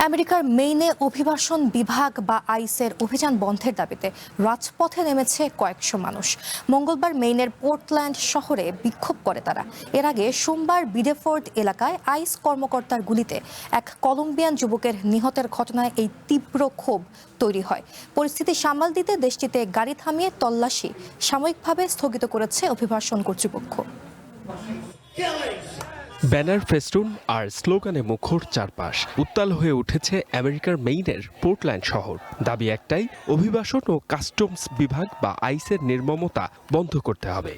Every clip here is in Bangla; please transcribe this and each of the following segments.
আমেরিকার মেইনে অভিবাসন বিভাগ বা আইসের অভিযান বন্ধের দাবিতে রাজপথে নেমেছে কয়েকশো মানুষ। মঙ্গলবার মেইনের পোর্টল্যান্ড শহরে বিক্ষোভ করে তারা। এর আগে সোমবার বিডেফোর্ড এলাকায় আইস কর্মকর্তার গুলিতে এক কলম্বিয়ান যুবকের নিহতের ঘটনায় এই তীব্র ক্ষোভ তৈরি হয়। পরিস্থিতি সামাল দিতে দেশটিতে গাড়ি থামিয়ে তল্লাশি সাময়িকভাবে স্থগিত করেছে অভিবাসন কর্তৃপক্ষ। ব্যানার, ফেস্টুন আর স্লোগানে মুখর চারপাশ। উত্তাল হয়ে উঠেছে আমেরিকার মেইনের পোর্টল্যান্ড শহর। দাবি একটাই, অভিবাসন ও কাস্টমস বিভাগ বা আইসের নির্মমতা বন্ধ করতে হবে।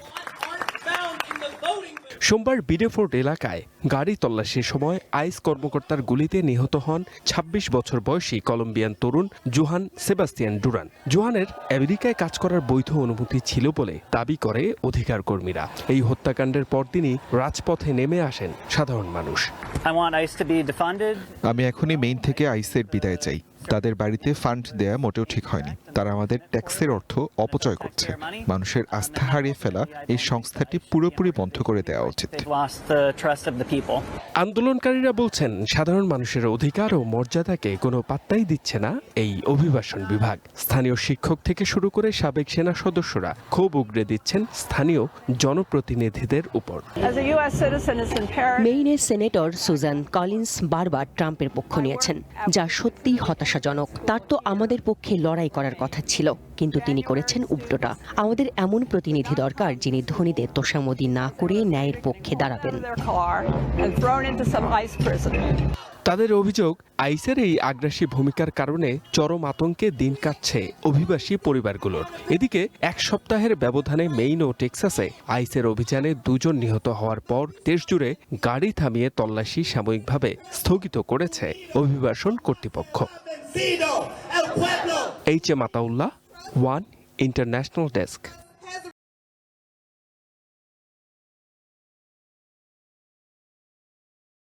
সোমবার বিডেফোর্ড এলাকায় গাড়ি তল্লাশির সময় আইস কর্মকর্তার গুলিতে নিহত হন ২৬ বছর বয়সী কলম্বিয়ান তরুণ জোহান সেবাস্তিয়ান ডুরান। জোহানের আমেরিকায় কাজ করার বৈধ অনুমতি ছিল বলে দাবি করে অধিকার কর্মীরা। এই হত্যাকাণ্ডের পরদিনই রাজপথে নেমে আসেন সাধারণ মানুষ। আমি এখনই মেইন থেকে আইসের বিদায় চাই। তাদের বাড়িতে ফান্ড দেয়া মোটেও ঠিক হয়নি। তারা আমাদের ট্যাক্সের অর্থ অপচয় করছে। মানুষের আস্থা হারিয়ে ফেলা এই সংস্থাটি পুরোপুরি বন্ধ করে দেওয়া উচিত। আন্দোলনকারীরা বলছেন, সাধারণ মানুষের অধিকার ও মর্যাদাকে কোনো পাত্তাই দিচ্ছে না এই অভিবাসন বিভাগ। স্থানীয় শিক্ষক থেকে শুরু করে সাবেক সেনা সদস্যরা ক্ষোভ উগরে দিচ্ছেন স্থানীয় জনপ্রতিনিধিদের উপর। মেইনের সেনেটর সুজান কলিন্স বারবার ট্রাম্পের পক্ষ নিয়েছেন, যা সত্যি হতাশাজনক। তার তো আমাদের পক্ষে লড়াই করার কথা ছিল, কিন্তু তিনি করেছেন উল্টোটা। আমাদের এমন প্রতিনিধি দরকার যিনি ধনীদের তোষামোদি না করে ন্যায়ের পক্ষে দাঁড়াবেন। তাদের অভিযোগ, আইসের এই আগ্রাসী ভূমিকার কারণে চরম আতঙ্কে দিন কাটছে অভিবাসী পরিবারগুলোর। এদিকে এক সপ্তাহের ব্যবধানে মেইন ও টেক্সাসে আইসের অভিযানে 2 জন নিহত হওয়ার পর দেশজুড়ে গাড়ি থামিয়ে তল্লাশি সাময়িকভাবে স্থগিত করেছে অভিবাসন কর্তৃপক্ষ। H M Ataullah, one international desk.